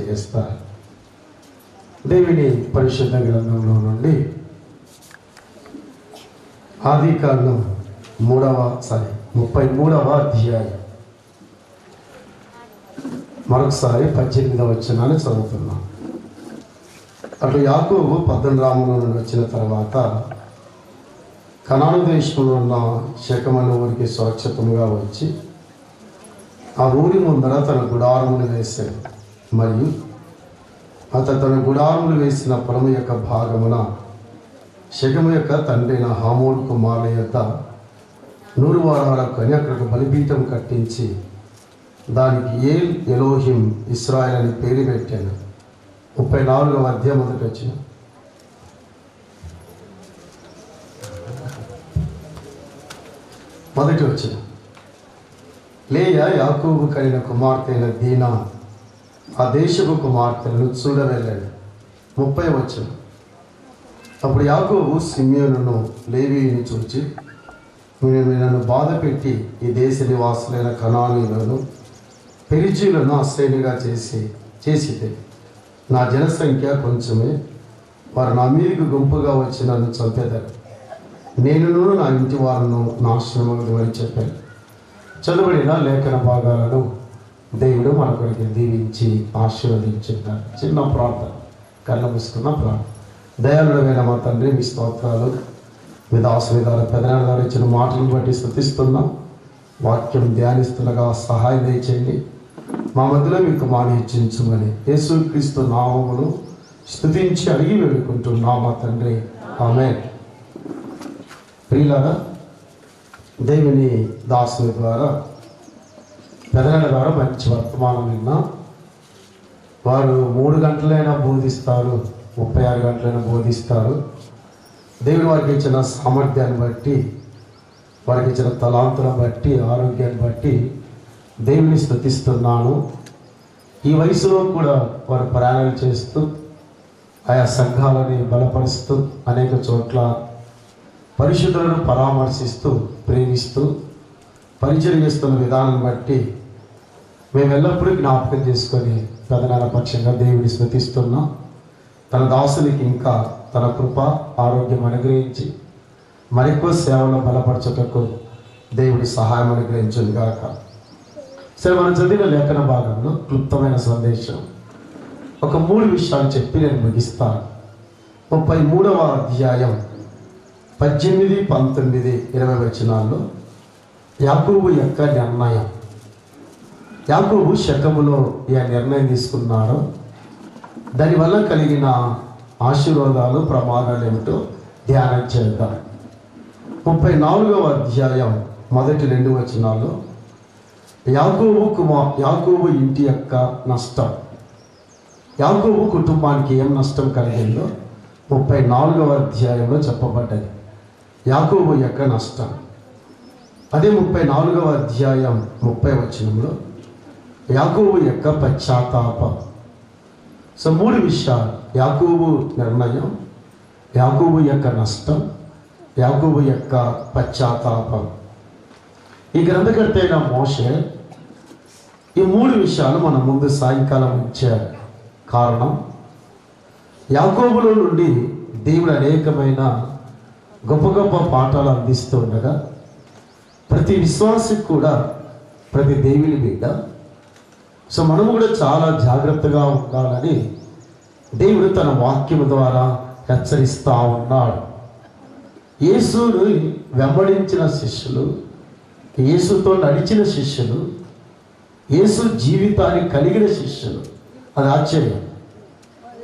తెలియజేస్తారు. దేవుని పరిశుద్ధ గ్రంథంలో నుండి ఆదికాండం 33వ అధ్యాయం మరొకసారి 18వ వచనాన్ని చదువుతున్నాం. అటు యాకోబు పద్దనరాములో నుండి వచ్చిన తర్వాత కనాను దేశంలో ఉన్న శెకెము ఊరికి సురక్షితంగా వచ్చి ఆ ఊరి ముందర తన గుడారములు వేశాడు. మరియు అతను తన గుడారములు వేసిన పొలము యొక్క భాగమున శెకెము యొక్క తండ్రి అయిన హమోరు కుమారుల యొక్క 100 వారాలకు అక్కడికి బలిపీఠం కట్టించి దానికి ఏల్ ఎలోహిం ఇస్రాయేల్ అని పేరు పెట్టాను. 34వ అధ్యాయం మొదటి వచ్చిన లేయా యాకోబు కలిగిన కుమార్తె అయిన దీనా ఆ దేశపు కుమార్తెలను చూడవెళ్ళాడు. 30వ వచనం. అప్పుడు యాకోబు సిమ్యోనును లేవీయుని చూచి, మీరు నన్ను బాధ పెట్టి ఈ దేశ నివాసులైన కనానీయులను పెరిజీలను అశ్రయునిగా చేసితే నా జనసంఖ్య కొంచెమే, వారు నా మీదకి గుంపుగా వచ్చి నన్ను చంపేదారు, నేనును నా ఇంటి వారిను నాశనమని అని చెప్పాను. చదువుబడిన లేఖన భాగాలను దేవుడు మన కొరకు దీవించి ఆశీర్వదించుతారు. చిన్న ప్రార్థన, కళ్ళ మూసుకున్న ప్రార్థన. దయాళుడమైన మా తండ్రి, మీ స్తోత్రాలు. మీ దాసుని ద్వారా పెదనాన్న ద్వారా ఇచ్చిన మాటలను బట్టి స్తుతిస్తున్నాం. వాక్యం ధ్యానిస్తుండగా సహాయం దయచేయండి. మా మధ్యలో మీకు మాని హెచ్చించమని యేసుక్రీస్తు నామమును స్తుతించి అడిగి వేడుకుంటున్నాం మా తండ్రి, ఆమేన్. ప్రియులారా, దేవుని దాసుని ద్వారా పెదనాన్న ద్వారా మంచి వర్తమానం విన్నాం. వారు 3 గంటలైనా బోధిస్తారు, 36 గంటలైనా బోధిస్తారు. దేవుడు వారికి ఇచ్చిన సామర్థ్యాన్ని బట్టి, వారికి ఇచ్చిన తలాంతులను బట్టి, ఆరోగ్యాన్ని బట్టి దేవుని స్తుతిస్తున్నాను. ఈ వయసులో కూడా వారు ప్రయాణాలు చేస్తూ ఆయా సంఘాలని బలపరుస్తూ అనేక చోట్ల పరిశుద్ధులను పరామర్శిస్తూ ప్రేమిస్తూ పరిచయం చేస్తున్న విధానం బట్టి మేము ఎల్లప్పుడూ జ్ఞాపకం చేసుకొని పెదనాన్న పక్షంగా దేవుని స్తుతిస్తున్నాం. తన దాసునికి ఇంకా తన కృప ఆరోగ్యం అనుగ్రహించి మరెక్కువ సేవలను బలపరచుటకు దేవుడి సహాయం అనుగ్రహించును గాక. సరే, మనం చదివిన లేఖన భాగంలో క్లుప్తమైన సందేశం ఒక 3 విషయాలు చెప్పి నేను ముగిస్తాను. 33వ అధ్యాయం 18, 19, 20 వచనాల్లో యాకోబు యొక్క నిర్ణయం, యాకోబు శెకెములో ఏ నిర్ణయం తీసుకున్నాడో దానివల్ల కలిగిన ఆశీర్వాదాలు ప్రమాదాలు ఏమిటో ధ్యానం చేద్దాం. 34వ అధ్యాయం మొదటి 2 వచనాల్లో యాకోబు ఇంటి యొక్క నష్టం, యాకోబు కుటుంబానికి ఏం నష్టం కలిగిందో 34వ అధ్యాయంలో చెప్పబడ్డది. యాకోబు యొక్క నష్టం. అదే 34వ అధ్యాయం 30వ వచనంలో యాకోబు యొక్క పశ్చాత్తాపం. సో 3 విషయాలు: యాకోబు నిర్ణయం, యాకోబు యొక్క నష్టం, యాకోబు యొక్క పశ్చాత్తాపం. ఈ గ్రంథకర్త అయిన మోషే ఈ 3 విషయాలు మన ముందు సాయంకాలం ఇచ్చారు. కారణం, యాకోబులో నుండి దేవుడు అనేకమైన గొప్ప గొప్ప పాఠాలు అందిస్తూ ఉండగా ప్రతి విశ్వాసికి కూడా, ప్రతి దేవుని బిడ్డ, సో మనము కూడా చాలా జాగ్రత్తగా ఉండాలని దేవుడు తన వాక్యం ద్వారా హెచ్చరిస్తూ ఉన్నాడు. యేసును వెంబడించిన శిష్యులు, యేసుతో నడిచిన శిష్యులు, యేసు జీవితాన్ని కలిగిన శిష్యులు, అది ఆశ్చర్యం.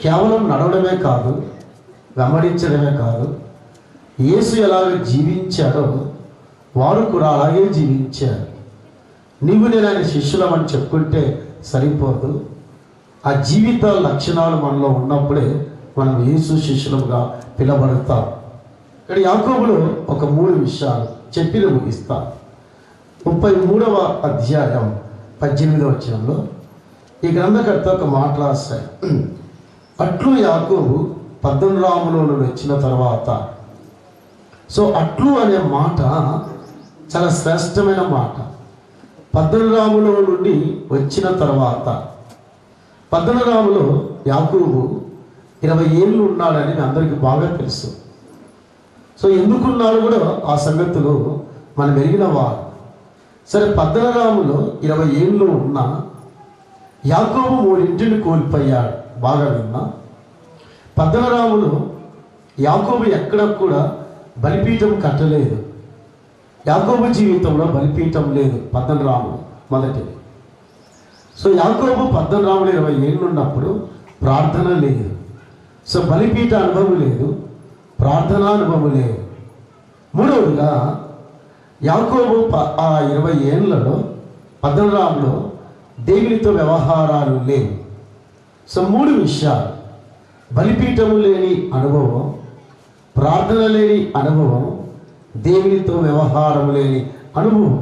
కేవలం నడవడమే కాదు, వెంబడించడమే కాదు, యేసు ఎలాగ జీవించాడో వారు కూడా అలాగే జీవించారు. నీవు నేను ఆయన శిష్యులమని చెప్పుకుంటే సరిపోదు. ఆ జీవిత లక్షణాలు మనలో ఉన్నప్పుడే మనం యేసు శిష్యులుగా పిలబడతాం. ఇక్కడ యాకోబులో ఒక 3 విషయాలు చెప్పి ముగిస్తాను. 33వ అధ్యాయం 18వ వచనంలో ఈ గ్రంథకర్త ఒక మాట రాశాడు. అట్లు యాకోబు పద్దనరాములో నుండి వచ్చిన తర్వాత. సో అట్లు అనే మాట చాలా శ్రేష్టమైన మాట. పద్దనరాములో నుండి వచ్చిన తర్వాత పద్దనరాములో యాకోబు 20 ఏళ్ళు ఉన్నాడని మీ అందరికీ బాగా తెలుసు. సో ఎందుకున్నాడు కూడా ఆ సంగతులు మనం ఎరిగిన వారు. సరే, పద్దనరాములో 20 ఏళ్ళు ఉన్న యాకోబు 3 ఇంటిని కోల్పోయాడు. బాగా విన్నా. పద్దనరాములో యాకోబు ఎక్కడ కూడా బలిపీఠం కట్టలేదు. యాకోబు జీవితంలో బలిపీఠం లేదు. పద్దనరాములు మొదటిది. సో యాకోబు పద్దనరాములు 20 ఏళ్ళు ఉన్నప్పుడు ప్రార్థన లేదు. సో బలిపీఠ అనుభవం లేదు, ప్రార్థనా అనుభవం లేదు. మూడవదిగా యాకోబు ఆ 20 ఏళ్లలో పద్దనరాములో దేవునితో వ్యవహారాలు లేవు. సో 3 విషయాలు: బలిపీఠము లేని అనుభవం, ప్రార్థన లేని అనుభవం, దేవునితో వ్యవహారం లేని అనుభవం.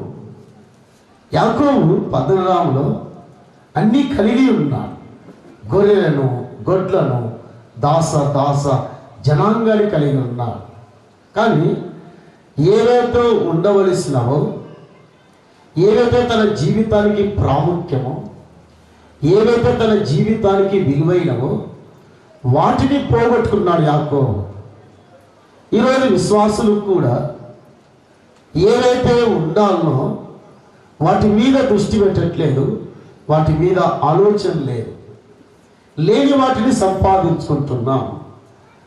యాకోబు పద్దనరాములో అన్నీ కలిగి ఉన్నాడు. గొర్రెలను, గొడ్లను, దాస జనాంగాన్ని కలిగి ఉన్నాడు. కానీ ఏవైతే ఉండవలసినవో, ఏవైతే తన జీవితానికి ప్రాముఖ్యమో, ఏవైతే తన జీవితానికి విలువైనవో వాటిని పోగొట్టుకున్నాడు యాకోబు. ఈరోజు విశ్వాసులు కూడా ఏవైతే ఉండాలనో వాటి మీద దృష్టి పెట్టట్లేదు, వాటి మీద ఆలోచన లేదు. లేని వాటిని సంపాదించుకుంటున్నాం,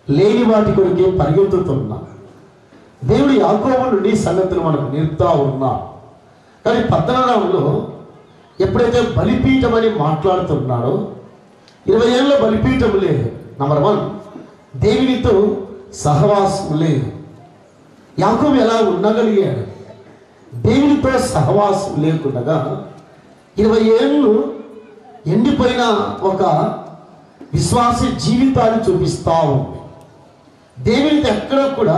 లేని వాటి కొరికే పరిగెత్తుతున్నాం. దేవుడు యాకోబు నుండి సంగతులు మనకు నేర్పుతా ఉన్నా. కానీ పద్దనరాములో ఎప్పుడైతే బలిపీఠం అని మాట్లాడుతున్నాడో 20 ఏళ్ళ బలిపీఠం లేదు. నంబర్ 1, దేవునితో సహవాసం లేదు. యాకోబు ఎలా ఉండగలిగాడు? దేవునితో సహవాసం లేకుండా 20 ఏళ్ళు ఎండిపోయిన ఒక విశ్వాస జీవితాన్ని చూపిస్తా ఉంది. దేవునితో ఎక్కడ కూడా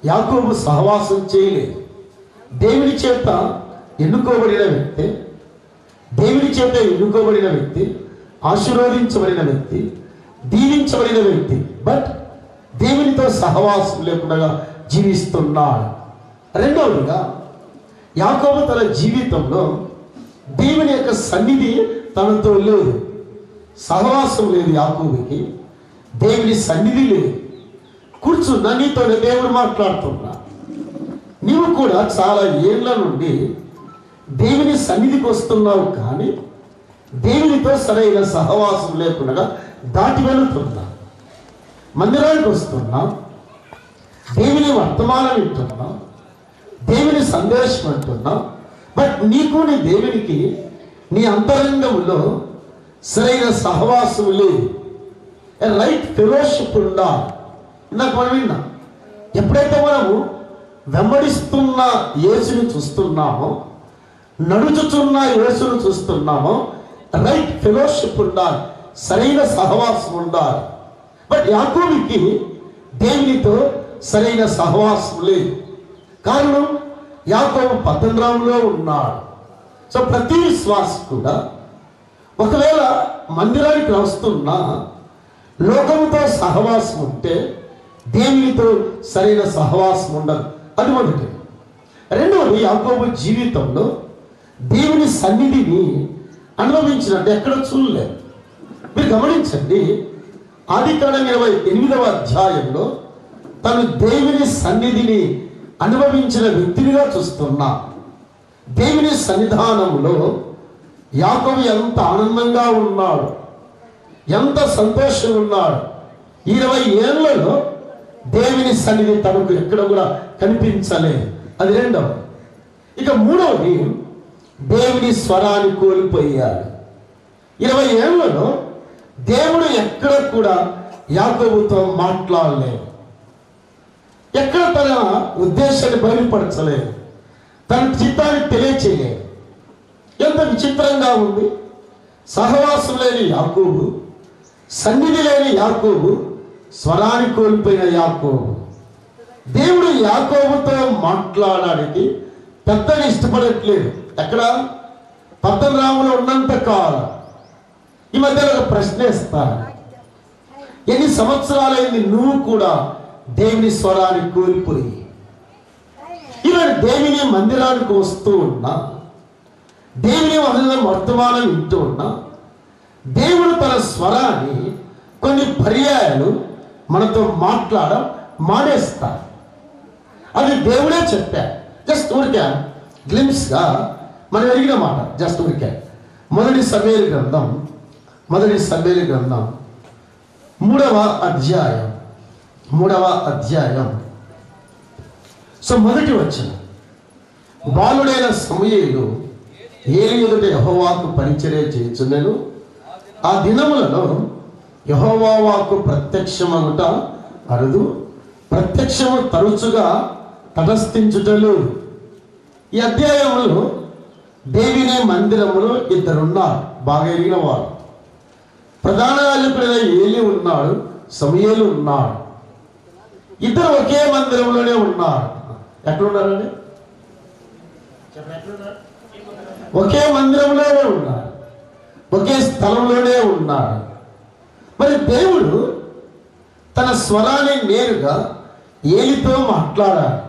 యాకోబు సహవాసం చేయలేదు. దేవుని చేత ఎన్నుకోబడిన వ్యక్తి, దేవుని చేత ఎన్నుకోబడిన వ్యక్తి, ఆశీర్వదించబడిన వ్యక్తి, దీవించబడిన వ్యక్తి, బట్ దేవునితో సహవాసం లేకుండా జీవిస్తున్నాడు. రెండవదిగా యాకోబు తన జీవితంలో దేవుని యొక్క సన్నిధి తనతో లేదు. సహవాసం లేదు యాకోబుకి, దేవుని సన్నిధి లేదు. కూర్చున్నా నీతోనే దేవుడు మాట్లాడుతున్నా. నీవు కూడా చాలా ఏళ్ల నుండి దేవుని సన్నిధికి వస్తున్నావు, కానీ దేవునితో సరైన సహవాసం లేకుండా దాటి వెళుతున్నా. మందిరానికి వస్తున్నా, దేవుని వర్తమానం వింటున్నా, దేవుని సందేశం అంటున్నా, బట్ నీకు నీ దేవునికి నీ అంతరంగంలో సరైన సహవాసం లేదు. రైట్ ఫెలోషిప్ ఉండాలి. నాకు మనం విన్నాం, ఎప్పుడైతే మనము వెంబడిస్తున్న యేసుని చూస్తున్నామో, నడుచుచున్న యేసును చూస్తున్నామో, రైట్ ఫెలోషిప్ ఉండాలి, సరైన సహవాసం ఉండాలి. బట్ యాకోబుకి దేవునితో సరైన సహవాసం లేదు. కారణం యాకోబు పద్దనరాములో ఉన్నాడు. సో ప్రతి విశ్వాసి కూడా ఒకవేళ మందిరానికి వస్తున్నా లోకంతో సహవాసం ఉంటే దేవునితో సరైన సహవాసం ఉండదు. అది మొదటి. రెండవది, యాకోబు జీవితంలో దేవుని సన్నిధిని అనుభవించినట్టు ఎక్కడ చూడలేదు. మీరు గమనించండి, ఆదికాండం 28వ అధ్యాయంలో తను దేవుని సన్నిధిని అనుభవించిన వ్యక్తినిగా చూస్తున్నా. దేవుని సన్నిధానంలో యాకోబు ఎంత ఆనందంగా ఉన్నాడు, ఎంత సంతోషంగా ఉన్నాడు. 20 ఏళ్లలో దేవుని సన్నిధి తనకు ఎక్కడ కూడా కనిపించలేదు. అది రెండవది. ఇక మూడవది, దేవుని స్వరాన్ని కోల్పోయాడు. 20 ఏళ్లలో దేవుడు ఎక్కడ కూడా యాకోబుతో మాట్లాడలేదు, ఎక్కడ తన ఉద్దేశాన్ని బయలుపరచలేదు, తన చిత్తాన్ని తెలియచేయలేదు. ఎంత విచిత్రంగా ఉంది. సహవాసం లేని యాకోబు, సన్నిధి లేని యాకోబు, స్వరాన్ని కోల్పోయిన యాకోబు. దేవుడు యాకోబుతో మాట్లాడడానికి పెద్దగా ఇష్టపడట్లేదు. ఎక్కడ? పద్దనరాములో ఉన్నంత కాలం. ఈ మధ్యలో ఒక ప్రశ్న ఇస్తాను, ఎన్ని సంవత్సరాలైంది నువ్వు కూడా దేవుని స్వరాన్ని కోల్పోయి? ఈవెన్ దేవుని మందిరానికి వస్తూ ఉన్నా, దేవుని వర్తమానం వింటూ ఉన్నా, దేవుడు తన స్వరాన్ని కొన్ని పర్యాయాలు మనతో మాట్లాడడం మానేస్తారు. అది దేవుడే చెప్పారు. జస్ట్ ఊరికే గ్లిమ్స్గా మనం ఎరిగిన మాట. జస్ట్ ఊరికే మొదటి సమూయేలు గ్రంథం 3వ అధ్యాయం సో మొదటి వచనం. బాలుడైన సమూయేలు ఏలి ఎదుట యెహోవాకు పరిచర్య చేయుచుండెను. ఆ దినములలో యెహోవా వాక్కు ప్రత్యక్షమగుట అరుదు, ప్రత్యక్షము తరచుగా తటస్థించుటలు. ఈ అధ్యాయంలో దేవుని మందిరములో ఇద్దరున్నారు, బాగా ఎరిగిన వారు. ప్రధాన యాజకుడైన ఏలి ఉన్నాడు, సమూయేలు ఉన్నాడు. ఇద్దరు ఒకే మందిరంలోనే ఉన్నారు. ఎక్కడున్నారండి? ఒకే మందిరంలోనే ఉన్నారు, ఒకే స్థలంలోనే ఉన్నారు. మరి దేవుడు తన స్వరాన్ని నేరుగా ఏలితో మాట్లాడాలి.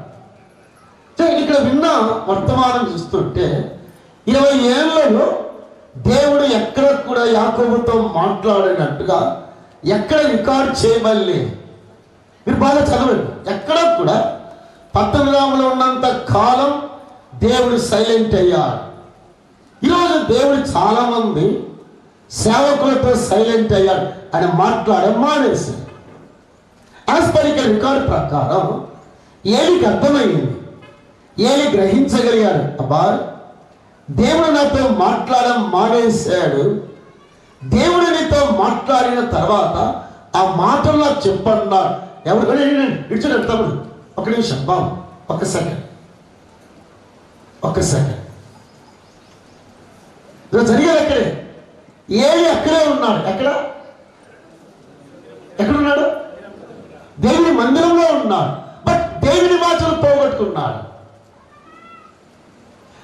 ఇక్కడ విన్న వర్తమానం చూస్తుంటే 20 ఏళ్లలో దేవుడు ఎక్కడ కూడా యాకోబుతో మాట్లాడినట్టుగా ఎక్కడ రికార్డ్ చేయబడలేదు. మీరు బాగా చదవండి. ఎక్కడ కూడా పట్టణంలో ఉన్నంత కాలం దేవుడు సైలెంట్ అయ్యాడు. ఈరోజు దేవుడు చాలామంది సేవకులతో సైలెంట్ అయ్యాడు అని మాట్లాడడం మానేశాడు. యాజ్ పర్ ఇక్కడ రికార్డు ప్రకారం ఏలికి అర్థమైంది, ఏలి గ్రహించగలిగాడు. అబ్బా, దేవుడు నాతో మాట్లాడడం మానేశాడు. దేవుడు నీతో మాట్లాడిన తర్వాత ఆ మాటలు నాకు చెప్పన్నాడు. ఎవరు ఇచ్చాడు? తమ్ముడు ఒక నిమిషం బాబు, ఒక సెకండ్. జరిగేది అక్కడే. ఏలి అక్కడే ఉన్నాడు. ఎక్కడున్నాడు? దేవుని మందిరంలో ఉన్నాడు. బట్ దేవుని మాటలు పోగొట్టుకున్నాడు.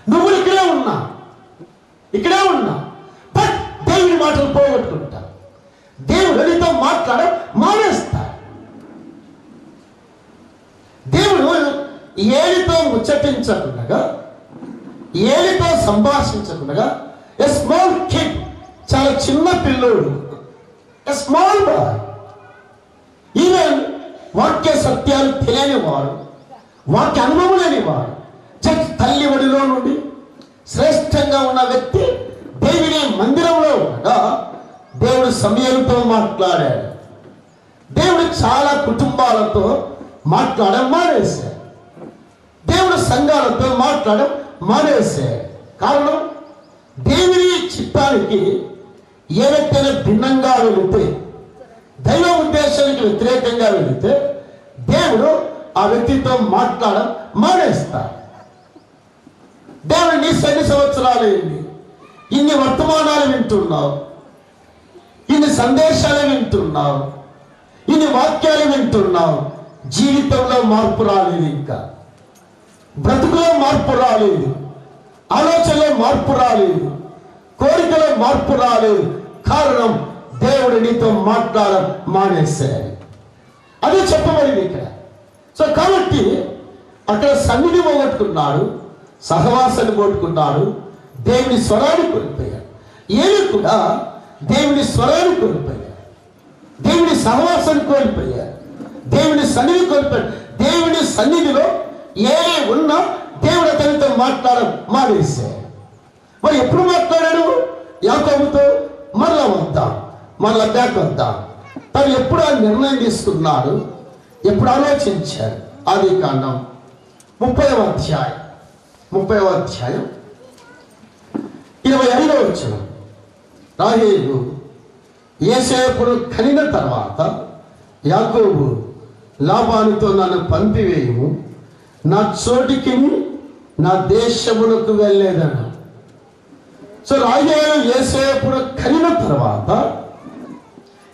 నువ్వు ఇక్కడే ఉన్నా బట్ దేవుని మాటలు పోగొట్టుకుంటా. దేవుడు నీతో మాట్లాడ మానేస్తా. దేవుడు ఏలితో ముచ్చటించకుండా, ఏలితో సంభాషించకుండా, ఎ స్మాల్ కిడ్, చాలా చిన్న పిల్లోడు, ఎ స్మాల్ బాయ్, ఈవెన్ వాక్య సత్యాలు తెలియని వాడు, వాక్య అనుభవం లేని వాడు, తల్లి ఒడిలో నుండి శ్రేష్టంగా ఉన్న వ్యక్తి దేవుని మందిరంలో ఉండగా దేవుడు సమూయేలుతో మాట్లాడాడు. దేవుడు చాలా కుటుంబాలతో మాట్లాడడం మానేశాడు. దేవుడు సంఘాలతో మాట్లాడడం మానేశాడు. కారణం, దేవుని చిత్తానికి ఏ వ్యక్తి భిన్నంగా వెళితే, దైవ ఉద్దేశానికి వ్యతిరేకంగా వెళితే దేవుడు ఆ వ్యక్తితో మాట్లాడడం మానేస్తాడు. దేవుడు నీ ఎన్ని సంవత్సరాలు అయింది, ఇన్ని వర్తమానాలు వింటున్నావు, ఇన్ని సందేశాలు వింటున్నావు, ఇన్ని వాక్యాలు వింటున్నావు, జీవితంలో మార్పు రాలేదు, ఇంకా బ్రతుకులో మార్పు రాలేదు, ఆలోచనలో మార్పు రాలేదు, కోరికలో మార్పు రాలేదు. కారణం, దేవుడు నీతో మాట్లాడడం మానేశాడు. అదే చెప్పబడింది ఇక్కడ. సో కాబట్టి అక్కడ సన్నిధి పోగొట్టుకున్నాడు, సహవాసాన్ని పోగొట్టుకున్నాడు, దేవుని స్వరాన్ని కోల్పోయాడు. ఏలి కూడా దేవుని స్వరాన్ని కోల్పోయాడు, దేవుని సహవాసాన్ని కోల్పోయాడు, దేవుని సన్నిధి కోల్పోయాడు. దేవుని సన్నిధిలో ఏలి ఉన్నా దేవుడు అతనితో మాట్లాడడం మానేశాడు. మరి ఎప్పుడు మాట్లాడాడు? యాకోబుతో మరలా బ్యాక్ వద్దాం. తను ఎప్పుడు ఆ నిర్ణయం తీసుకున్నాడు, ఎప్పుడు ఆలోచించాడు? ఆదికాండం 30వ అధ్యాయం 25వ వచనం. రాహేలు యోసేపును కనిన తర్వాత యాకోబు లాబానుతో, నన్ను పంపివేయము, నా చోటికి నా దేశమునకు వెళ్ళేదను. సో రాహేలు యోసేపును కనిన తర్వాత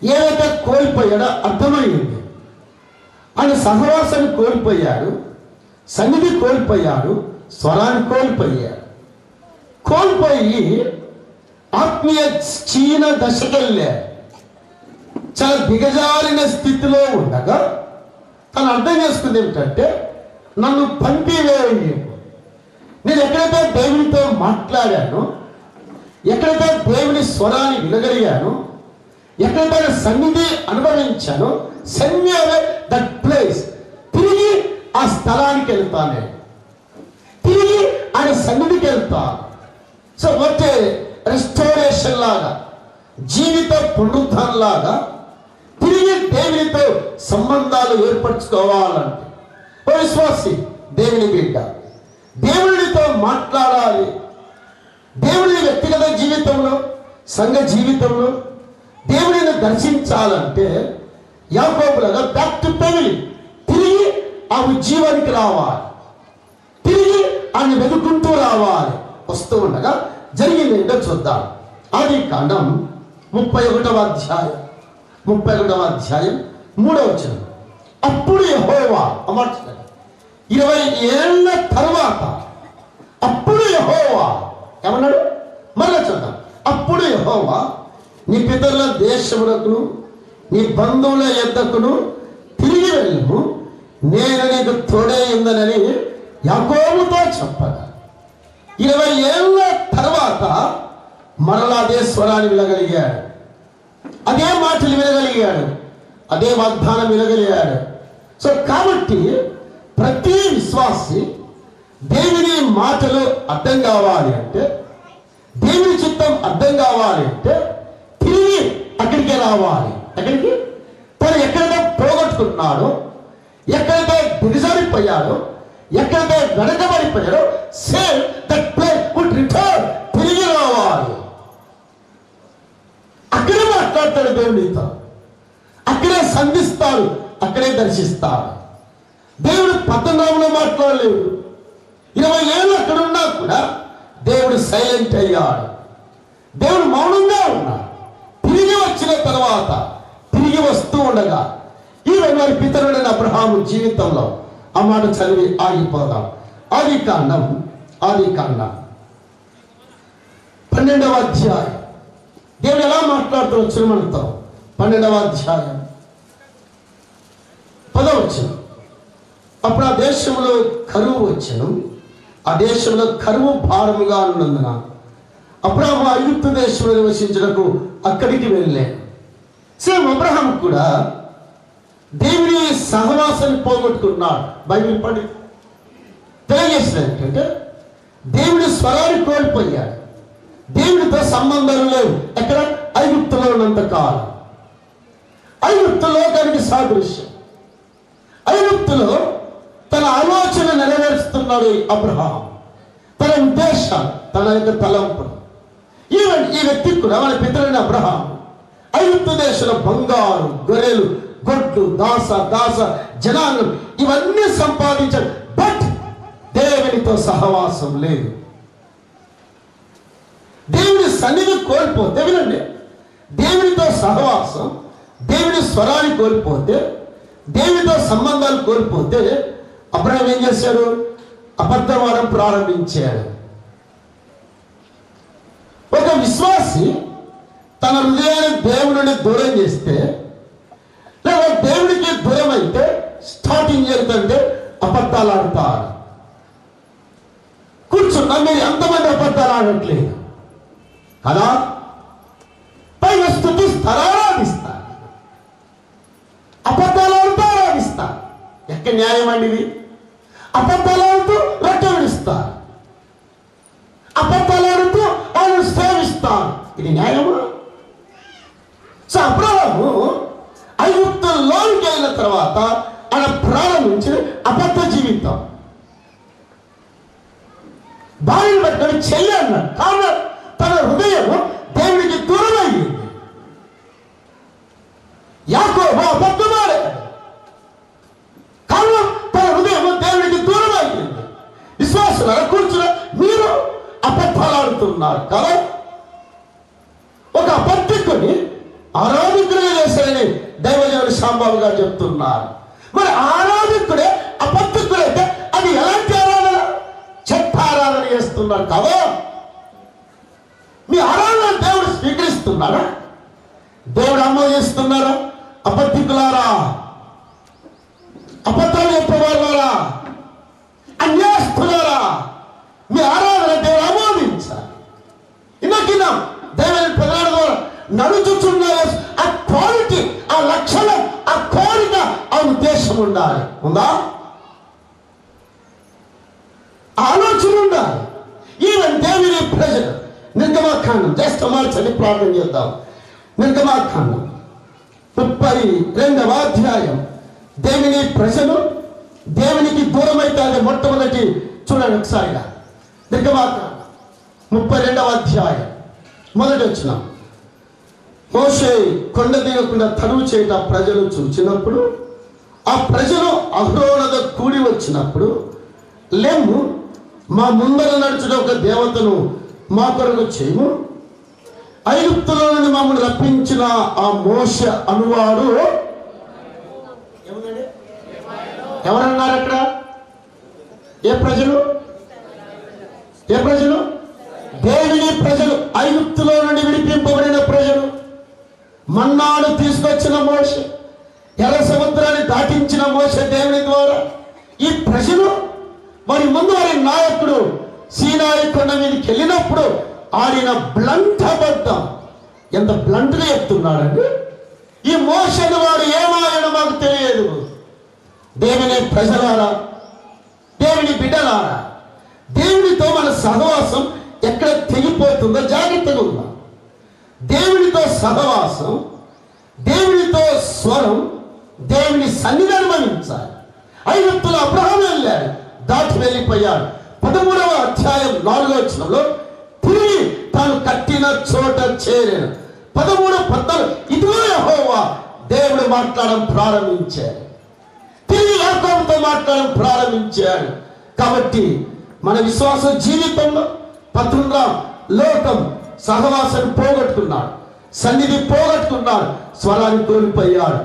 ఏదైతే కోల్పోయాడో అర్థమైంది. ఆయన సహవాసాన్ని కోల్పోయాడు, సన్నిధి కోల్పోయాడు, స్వరాన్ని కోల్పోయి ఆత్మీయ క్షీణ దశకెళ్ళాడు. చాలా దిగజారిన స్థితిలో ఉండగా తను అర్థం చేసుకుంది ఏమిటంటే, నన్ను పంపివేయ, నేను ఎక్కడైతే దేవునితో మాట్లాడానో ఎక్కడైతే దేవుని స్వరాన్ని వినగలిగాను, ఎక్కడైతే ఆయన సన్నిధి అనుభవించాను, send me away that place, తిరిగి ఆ స్థలానికి వెళ్తాను, నేను తిరిగి ఆయన సన్నిధికి వెళ్తాను. సో వచ్చే రెస్టోరేషన్ లాగా, జీవిత పునరుద్ధరణ లాగా తిరిగి దేవునితో సంబంధాలు ఏర్పరచుకోవాలంటే ఓ విశ్వాసి, దేవుని బిడ్డ, దేవునితో మాట్లాడాలి. దేవుని వ్యక్తిగత జీవితంలో, సంఘ జీవితంలో దేవుడిని దర్శించాలంటే యాకోబులాగా బ్యాక్ టు ఫ్యామిలీ, తిరిగి ఆ ఉజ్జీవానికి రావాలి, తిరిగి ఆయన వెతుకుంటూ రావాలి. వస్తూ ఉండగా జరిగింది ఏంటో చూద్దాం. ఆదికాండం 31వ అధ్యాయం 3వ వచనం. అప్పుడు యెహోవా, 20 ఏళ్ల తర్వాత అప్పుడు యెహోవా ఏమన్నాడు? మళ్ళా చూద్దాం. అప్పుడు యెహోవా, నీ పితరుల దేశములకును నీ బంధువుల యొద్దకును తిరిగి వెళ్ళము, నేను నీకు తోడే ఉందనని యాకోబుతో చెప్పగా 20 ఏళ్ల తర్వాత మరలా అదే స్వరాన్ని వినగలిగాడు, అదే మాటలు వినగలిగాడు, అదే వాగ్దానం వినగలిగాడు. సో కాబట్టి ప్రతి విశ్వాసి దేవుని మాటలు అర్థం కావాలి అంటే, దేవుని చిత్తం అర్థం కావాలి అంటే తిరిగి అక్కడికే రావాలి. అక్కడికి తను ఎక్కడైతే పోగొట్టుకున్నాడో, ఎక్కడైతే దిగజారిపోయాడో, ఎక్కడైతే వెనకబడిపోయాడో, same that place would return, తిరిగి రావాలి. అక్కడే మాట్లాడతాడు దేవుడితో, అక్కడే సంధిస్తాడు, అక్కడే దర్శిస్తాడు. దేవుడు పట్టణంలో మాట్లాడలేడు. 20 ఏళ్ళు అక్కడ ఉన్నా కూడా దేవుడు సైలెంట్ అయ్యాడు, దేవుడు మౌనంగా ఉన్నాడు. తిరిగి వచ్చిన తర్వాత, తిరిగి వస్తూ ఉండగా, ఈవెన్ వారి పితరుడైన అబ్రహాము జీవితంలో ఆ మాట చదివి ఆగిపోదాం. ఆదికాండం 12వ అధ్యాయం. దేవుడు ఎలా మాట్లాడుతూ వచ్చిన మనతో 12వ అధ్యాయం 10వ వచనం. అప్పుడు ఆ దేశంలో కరువు వచ్చెను, ఆ దేశంలో కరువు భారముగా ఉన్నందున అబ్రహాము ఐగుప్తు దేశంలో నివసించుటకు అక్కడికి వెళ్ళాడు. సేమ్ అబ్రహాం కూడా దేవుని సహవాసాన్ని పోగొట్టుకున్నాడు. బైబిల్ పడి తెలియజేసిన ఏంటంటే దేవుని స్వరాన్ని కోల్పోయాడు, దేవునితో సంబంధాలు లేవు. ఎక్కడ? ఐగుప్తులో ఉన్నంత కాలం. ఐగుప్తులో దానికి సాదృశ్యం. ఐగుప్తులో తన ఆలోచన నెరవేరుస్తున్నాడు అబ్రహాం, తన ఉద్దేశాలు, తన యొక్క తలంపులు. ఈవెన్ ఈ వ్యక్తి కూడా మన పితరుడైన అబ్రహాం ఐగుప్తు దేశంలో బంగారు, గొర్రెలు, గొడ్లు, దాస జనాంగం ఇవన్నీ సంపాదించాడు. బట్ దేవునితో సహవాసం లేదు. దేవుని సన్నిధి కోల్పోతే, వినండి, దేవునితో సహవాసం, దేవుని స్వరాన్ని కోల్పోతే, దేవునితో సంబంధాలు కోల్పోతే అబ్రహాం ఏం చేశాడు? అబద్ధమాడం ప్రారంభించాడు. ఒక విశ్వాసి తన హృదయాన్ని దేవుడిని దూరం చేస్తే, లేదా దేవుడికి దూరం అయితే స్టార్టింగ్ చేస్తుంటే అబద్ధాలు ఆడతారు. కూర్చున్నా మీరు ఎంతమంది అబద్ధాలు ఆడట్లేదు కదా? పైన స్తుతిస్తారు, ఆరాధిస్తారు, అబద్ధాలు ఆడుతూ ఆరాధిస్తారు. ఎక్కడ న్యాయం అండి ఇది? అబద్ధాలు ఆడుతూ రొట్టె విడుస్తారు, అబద్ధాలు ఆడుతూ వాళ్ళని సేవిస్తారు. ఇది న్యాయమా? సో అబ్రహాము ఐగుప్తులోకి వెళ్ళిన తర్వాత ఆయన ప్రారంభించిన అబద్ధ జీవితం. భార్యను బట్టి చెల్లి అన్నాడు, కారణం తన హృదయం దేవుడికి దూరమైంది. యాకోబు అబద్ధమాడాడు, కారణం తన హృదయం దేవుడికి దూరమైంది. విశ్వాసులారా కూర్చున్న మీరు అబద్ధాలు ఆడుతున్నారు కదా? ఒక అబద్ధికుని ఆరాధికుడిగా చేశారని దైవజనుడు శాంబాబు గారు చెప్తున్నారు. మరి ఆరాధికుడే అబద్ధికుడైతే అది ఎలాంటి ఆరాధన? చెత్త ఆరాధన చేస్తున్నారు కదా? మీ ఆరాధన దేవుడు స్వీకరిస్తున్నారా? దేవుడు ఆమోదిస్తున్నారా? అబద్ధికులారా, అబద్ధాలు చెప్పేవాళ్ళారా, అన్యాస్తులారా, మీ ఆరాధన దేవుడు ఆమోదించాలి. ఇన్నకినాం ఉద్దేశం ఉండాలి. ఉందా? ఆలోచన ఉండాలి. ఈవెన్ దేవుని ప్రజలు నిర్గమాకాండం జస్ట్ మార్చని ప్రార్థన చేద్దాం. నిర్గమాకాండం 32వ అధ్యాయం. దేవుని ప్రజలు దేవునికి దూరమైతే అది మొట్టమొదటి చూడండి ఒకసారిగా. నిర్గమాకాండం 32వ అధ్యాయం మొదటి వచనం. మోషే కొండ దిగకుండా తరువు చేయట ప్రజలు చూచినప్పుడు, ఆ ప్రజలు అహరోనుతో కూడి వచ్చినప్పుడు, లేము మా ముందర నడుచుట ఒక దేవతను మా కొరకు చేయము, ఐగుప్తులో నుండి మమ్మల్ని రప్పించిన ఆ మోషే అనువాడు ఎవరన్నారు అక్కడ? ఏ ప్రజలు? దేవుని ప్రజలు, ఐగుప్తులో నుండి విడిపింపబడిన ప్రజలు, మన్నాడు తీసుకొచ్చిన మోషే, ఎర్ర సముద్రాన్ని దాటించిన మోషే దేవుని ద్వారా. ఈ ప్రజలు వారి ముందు వారి నాయకుడు సీనాయి కొండ మీదకి వెళ్ళినప్పుడు ఆడిన బ్లంట్ అబద్ధం. ఎంత బ్లంట్గా చెప్తున్నాడండి. ఈ మోషను వాడు ఏమాయనో మాకు తెలియదు. దేవుని ప్రజలారా, దేవుని బిడ్డలారా, దేవునితో మన సహవాసం ఎక్కడ తెగిపోతుందో జాగ్రత్తగా ఉందా. దేవునితో సహవాసం, దేవునితో స్వరం, దేవుని సన్నిధిని అనుభవించాలి. ఐగుప్తులో అబ్రహాము వెళ్ళాడు, దాటి వెళ్ళిపోయాడు. 13వ అధ్యాయం 4వ వచనంలో తిరిగి తాను కట్టిన చోట చేరాడు. 13-14 ఇదిగో యెహోవా దేవుడు మాట్లాడడం ప్రారంభించాడు. తిరిగి యాకోబుతో మాట్లాడడం ప్రారంభించాడు. కాబట్టి మన విశ్వాస జీవితంలో 13 లోకం సహవాసాన్ని పోగొట్టుకున్నాడు, సన్నిధి పోగొట్టుకున్నాడు, స్వరాన్ని కోల్పోయాడు.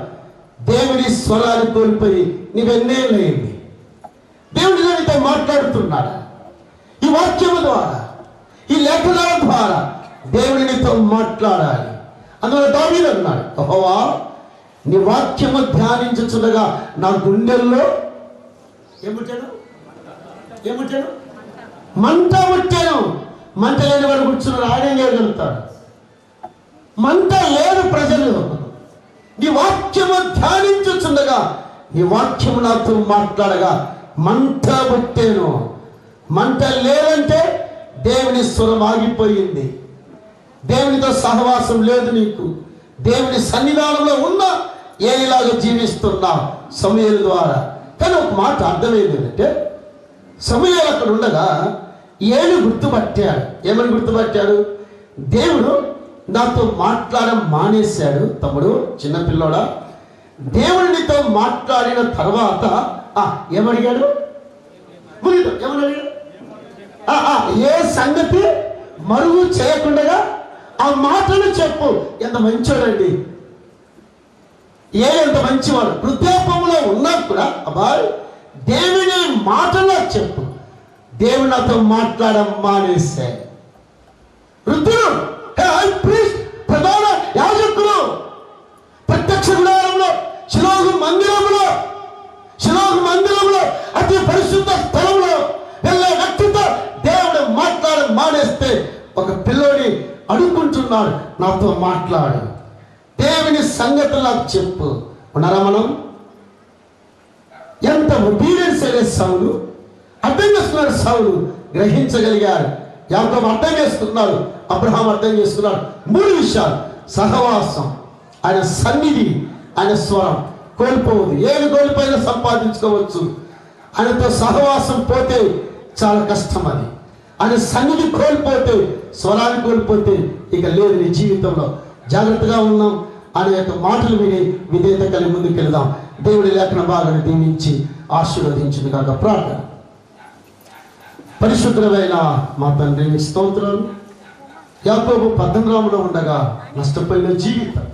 దేవుని స్వరాన్ని కోల్పోయి నీవెన్నేళ్ళయింది? దేవుడి నీతో మాట్లాడుతున్నాడు. ఈ వాక్యము ద్వారా, ఈ లేఖనాల ద్వారా దేవుడి నీతో మాట్లాడాలి. అందువల్ల దావీదు అన్నాడు, యెహోవా నీ వాక్యము ధ్యానించుచుండగా నా గుండెల్లో ఏముంటాను మంట ముట్టాను. మంట లేని వాడు కూర్చున్నాడు, ఆయన చేయగలుగుతాడు. మంట లేదు ప్రజలు. నీ వాక్యము ధ్యానించుచుండగా, నీ వాక్యము నాతో మాట్లాడగా మంట పుట్టాను. మంట లేదంటే దేవుని స్వరం ఆగిపోయింది. దేవునితో సహవాసం లేదు నీకు. దేవుని సన్నిధానంలో ఉన్న ఏలిలాగా జీవిస్తున్నా సమూయేలు ద్వారా. కానీ ఒక మాట అర్థమైంది ఏంటంటే, సమూయేలు అక్కడ ఉండగా ఏలి గుర్తుపట్టాడు. ఏమని గుర్తుపట్టాడు? దేవుడు నాతో మాట్లాడడం మానేశాడు. తమ్ముడు, చిన్నపిల్లోడా, దేవుడినితో మాట్లాడిన తర్వాత ఏమడిగాడు? ఏమన్నాడు? ఏ సంగతి మరుగు చేయకుండా ఆ మాటలు చెప్పు. ఎంత మంచోడండి, ఎంత మంచివాడు. వృద్ధాపంలో ఉన్నా కూడా అబ్బాయి దేవుని మాటలో చెప్పు. దేవుడు నాతో మాట్లాడడం మానేసే వృద్ధులు, ప్రధాన యాజకులు, ప్రత్యక్ష గుడారంలో శిలోహు మందిరంలో అతి పరిశుద్ధ స్థలంలో వెళ్ళే వ్యక్తితో దేవుడు మాట్లాడడం మానేస్తే ఒక పిల్లోడి అడుగుకుంటున్నాడు, నాతో మాట్లాడు, దేవుని సంగతులు నాకు చెప్పు. ఉన్నారా మనం? ఎంత ఒబీడియన్స్ అనే సౌలు అర్థం చేస్తున్నాడు. సౌలు గ్రహించగలిగాడు, యాకోబు అర్థం చేసుకున్నాడు, అబ్రహాం అర్థం చేసుకున్నాడు. 3 విషయాలు: సహవాసం, ఆయన సన్నిధి, ఆయన స్వరం కోల్పోవద్దు. ఏది కోల్పోయినా సంపాదించుకోవచ్చు. ఆయనతో సహవాసం పోతే చాలా కష్టం. అది ఆయన సన్నిధి కోల్పోతే, స్వరాన్ని కోల్పోతే ఇక లేదు నీ జీవితంలో. జాగ్రత్తగా ఉన్నాం అనే యొక్క మాటలు విని విధేయత కలిగి ముందుకు వెళ్దాం. దేవుడి లేఖన భాగాన్ని దీవించి ఆశీర్వదించింది కాక ప్రార్థన. పరిశుద్ధమైన మా తండ్రి నీ స్తోత్రాలు. యాకోబు పద్దనరాములో ఉండగా నష్టపోయిన జీవితం,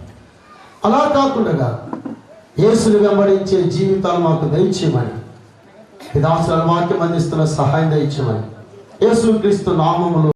అలా కాకుండా యేసుని వెంబడించే జీవితాలు మాకు దయచేయమని, ఈ దాసుల వాక్యం అందిస్తున్న సహాయం దయచేయమని యేసుక్రీస్తు నామములో